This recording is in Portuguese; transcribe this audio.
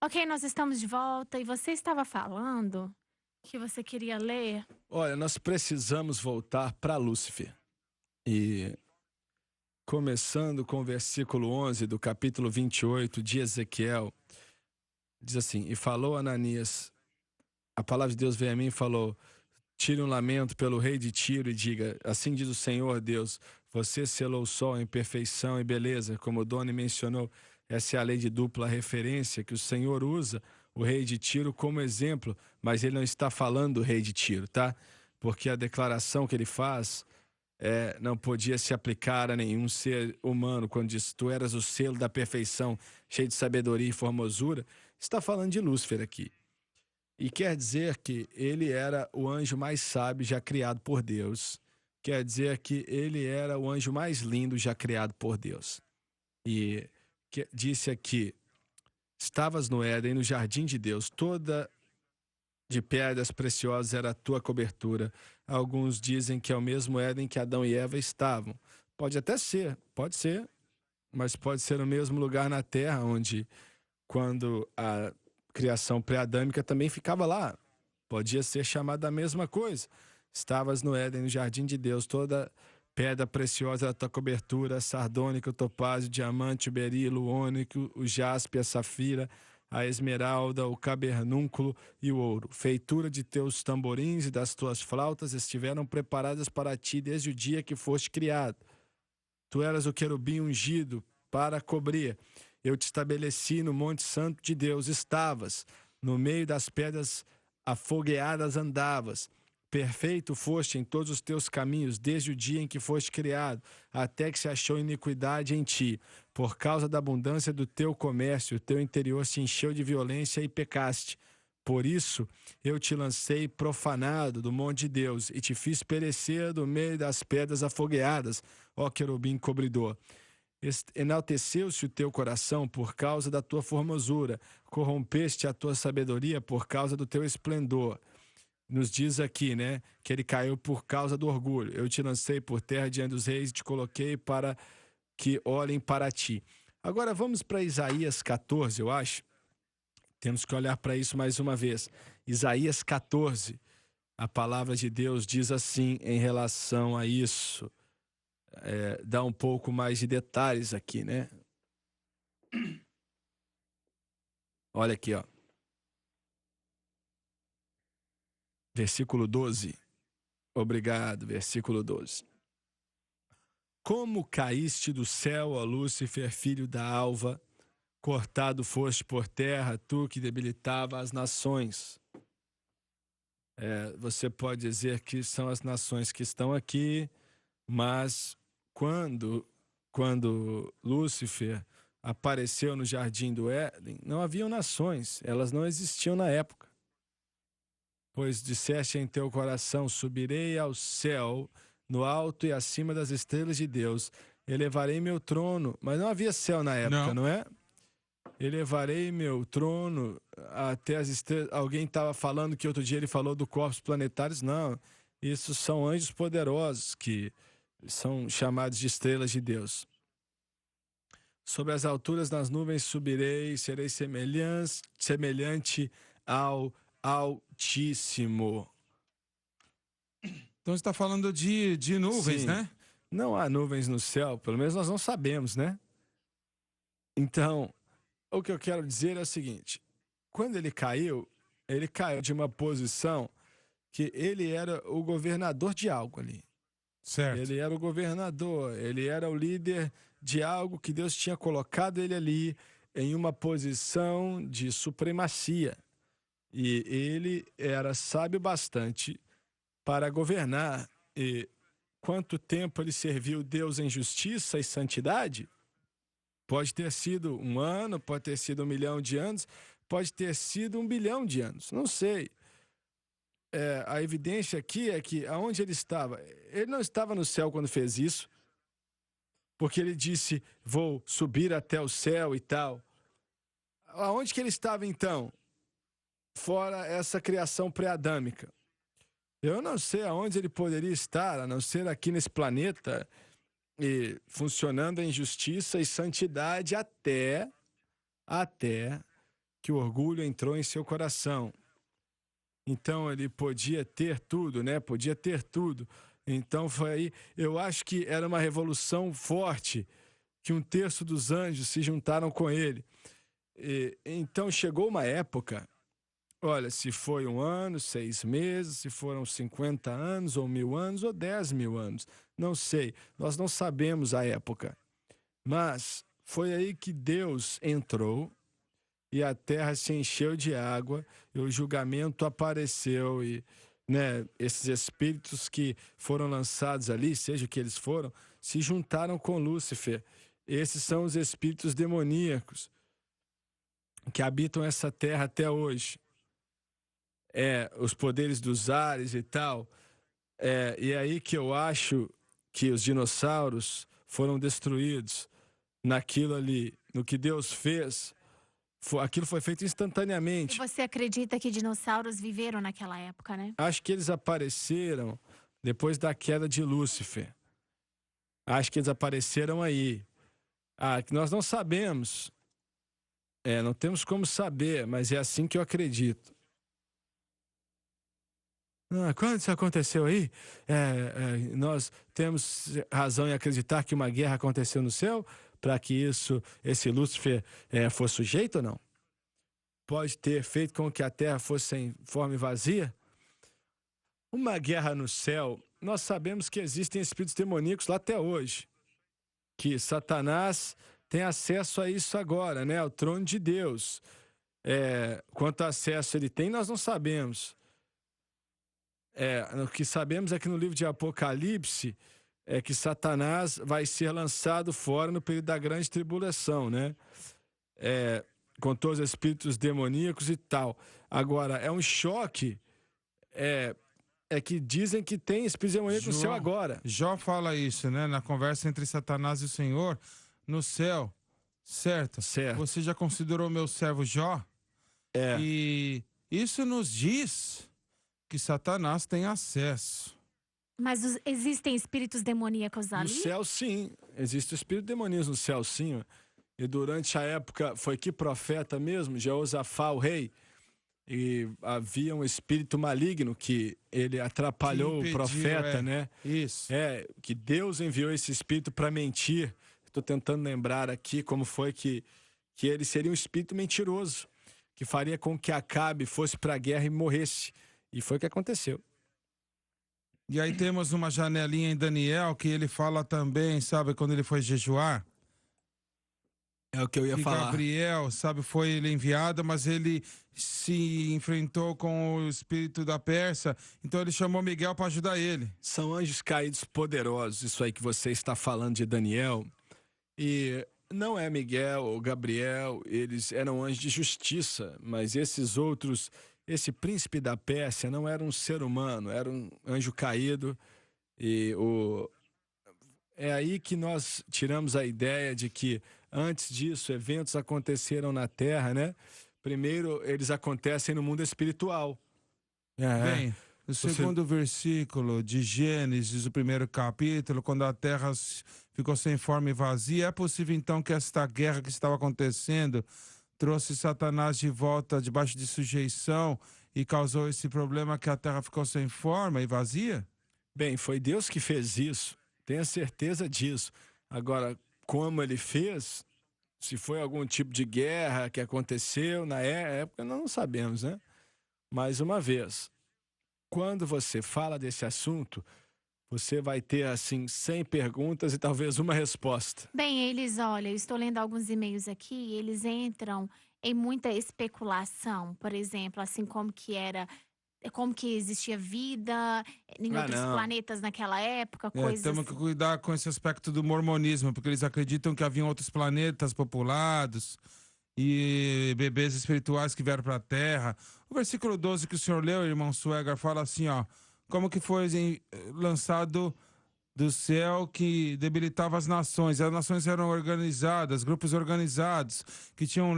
Ok, nós estamos de volta e você estava falando que você queria ler. Olha, nós precisamos voltar para Lúcifer. E começando com o versículo 11 do capítulo 28 de Ezequiel, diz assim: E falou Ananias, a palavra de Deus veio a mim e falou: Tire um lamento pelo rei de Tiro e diga: Assim diz o Senhor Deus, você selou o sol em perfeição e beleza, como o Doni mencionou. Essa é a lei de dupla referência que o Senhor usa o rei de Tiro como exemplo, mas ele não está falando do rei de Tiro, tá? Porque a declaração que ele faz não podia se aplicar a nenhum ser humano quando diz: Tu eras o selo da perfeição, cheio de sabedoria e formosura. Está falando de Lúcifer aqui. E quer dizer que ele era o anjo mais sábio já criado por Deus. Quer dizer que ele era o anjo mais lindo já criado por Deus. E disse aqui: Estavas no Éden, no jardim de Deus, toda de pedras preciosas era a tua cobertura. Alguns dizem que é o mesmo Éden que Adão e Eva estavam. Pode até ser, pode ser, mas pode ser o mesmo lugar na terra onde, quando a criação pré-adâmica também ficava lá. Podia ser chamada a mesma coisa. Estavas no Éden, no jardim de Deus, toda pedra preciosa era a tua cobertura, sardônica, o topázio, o diamante, o berilo, o ônix, o jaspe, a safira, a esmeralda, o cabernúnculo e o ouro. Feitura de teus tamborins e das tuas flautas estiveram preparadas para ti desde o dia que foste criado. Tu eras o querubim ungido para cobrir. Eu te estabeleci no monte santo de Deus. Estavas no meio das pedras afogueadas, andavas. Perfeito foste em todos os teus caminhos, desde o dia em que foste criado, até que se achou iniquidade em ti. Por causa da abundância do teu comércio, o teu interior se encheu de violência e pecaste. Por isso, eu te lancei profanado do monte de Deus e te fiz perecer do meio das pedras afogueadas, ó querubim cobridor. Enalteceu-se o teu coração por causa da tua formosura, corrompeste a tua sabedoria por causa do teu esplendor. Nos diz aqui, né, que ele caiu por causa do orgulho. Eu te lancei por terra diante dos reis e te coloquei para que olhem para ti. Agora vamos para Isaías 14, eu acho. Temos que olhar para isso mais uma vez. Isaías 14, a palavra de Deus diz assim em relação a isso. Dá um pouco mais de detalhes aqui, né? Olha aqui, ó. Versículo 12. Obrigado, versículo 12. Como caíste do céu, ó Lúcifer, filho da alva, cortado foste por terra, tu que debilitava as nações. Você pode dizer que são as nações que estão aqui, mas quando Lúcifer apareceu no jardim do Éden, não haviam nações, elas não existiam na época. Pois disseste em teu coração: subirei ao céu, no alto e acima das estrelas de Deus, elevarei meu trono. Mas não havia céu na época, não é? Elevarei meu trono até as estrelas. Alguém estava falando que outro dia ele falou do corpos planetários. Não, isso são anjos poderosos que são chamados de estrelas de Deus. Sobre as alturas das nuvens subirei, serei semelhante ao Altíssimo. Então você está falando de nuvens, Sim, né? não há nuvens no céu, pelo menos nós não sabemos, né? Então, o que eu quero dizer é o seguinte: quando ele caiu de uma posição que ele era o governador de algo ali. Certo. Ele era o governador, ele era o líder de algo que Deus tinha colocado ele ali em uma posição de supremacia. E ele era sábio bastante para governar. E quanto tempo ele serviu Deus em justiça e santidade? Pode ter sido 1 ano, pode ter sido 1 milhão de anos, pode ter sido 1 bilhão de anos, não sei. A evidência aqui é que aonde ele não estava no céu quando fez isso, porque ele disse: vou subir até o céu e tal. Aonde que ele estava então? Fora essa criação pré-adâmica. Eu não sei aonde ele poderia estar, a não ser aqui nesse planeta, e funcionando em justiça e santidade até que o orgulho entrou em seu coração. Então ele podia ter tudo, né? Podia ter tudo. Então foi aí, eu acho que era uma revolução forte, que 1/3 dos anjos se juntaram com ele. Então chegou uma época, olha, se foi 1 ano, 6 meses, se foram 50 anos, ou 1000 anos, ou 10.000 anos, não sei, nós não sabemos a época. Mas foi aí que Deus entrou e a terra se encheu de água e o julgamento apareceu e, né, esses espíritos que foram lançados ali, seja o que eles foram, se juntaram com Lúcifer. Esses são os espíritos demoníacos que habitam essa terra até hoje. Os poderes dos ares e tal. E é aí que eu acho que os dinossauros foram destruídos naquilo ali, no que Deus fez. Aquilo foi feito E instantaneamente. você acredita que dinossauros viveram naquela época, né? Acho que eles apareceram depois da queda de Lúcifer. Acho que eles apareceram aí. Que nós não sabemos. Não temos como saber, mas é assim que eu acredito. Quando isso aconteceu aí, nós temos razão em acreditar que uma guerra aconteceu no céu para que esse Lúcifer fosse sujeito ou não? Pode ter feito com que a terra fosse sem forma e vazia? Uma guerra no céu, nós sabemos que existem espíritos demoníacos lá até hoje, que Satanás tem acesso a isso agora, né? Ao trono de Deus. Quanto acesso ele tem, nós não sabemos. O que sabemos é que no livro de Apocalipse é que Satanás vai ser lançado fora no período da grande tribulação, né? Com todos os espíritos demoníacos e tal. Agora, é um choque que dizem que tem espíritos demoníacos no céu agora. Jó fala isso, né? Na conversa entre Satanás e o Senhor, no céu, certo? Você já considerou meu servo Jó? E isso nos diz que Satanás tem acesso. Mas existem espíritos demoníacos ali? No céu, sim. Existe o espírito demoníaco no céu, sim. E durante a época, foi que profeta mesmo, Jeosafá, o rei, e havia um espírito maligno que ele atrapalhou o profeta, né? Isso. Que Deus enviou esse espírito para mentir. Estou tentando lembrar aqui como foi que ele seria um espírito mentiroso, que faria com que Acabe fosse para a guerra e morresse. E foi o que aconteceu. E aí temos uma janelinha em Daniel que ele fala também, sabe, quando ele foi jejuar. É o que eu ia falar. Gabriel, sabe, foi ele enviado, mas ele se enfrentou com o espírito da Pérsia, então ele chamou Miguel para ajudar ele. São anjos caídos poderosos, isso aí que você está falando de Daniel. E não é Miguel ou Gabriel, eles eram anjos de justiça, mas esses outros, esse príncipe da Pérsia não era um ser humano, era um anjo caído. E é aí que nós tiramos a ideia de que antes disso, eventos aconteceram na Terra, né? Primeiro, eles acontecem no mundo espiritual. Bem, no segundo versículo de Gênesis, o primeiro capítulo, quando a Terra ficou sem forma e vazia, é possível então que esta guerra que estava acontecendo trouxe Satanás de volta debaixo de sujeição e causou esse problema que a Terra ficou sem forma e vazia? Bem, foi Deus que fez isso. Tenha certeza disso. Agora, como ele fez, se foi algum tipo de guerra que aconteceu na época, nós não sabemos, né? Mais uma vez, quando você fala desse assunto, você vai ter, assim, 100 perguntas e talvez uma resposta. Bem, olha, eu estou lendo alguns e-mails aqui, eles entram em muita especulação, por exemplo, assim, como que existia vida em outros planetas naquela época, coisas Temos que cuidar com esse aspecto do mormonismo, porque eles acreditam que haviam outros planetas populados e bebês espirituais que vieram para a Terra. O versículo 12 que o senhor leu, irmão Suegar, fala assim, ó, como que foi lançado do céu que debilitava as nações eram organizadas, grupos organizados, que tinham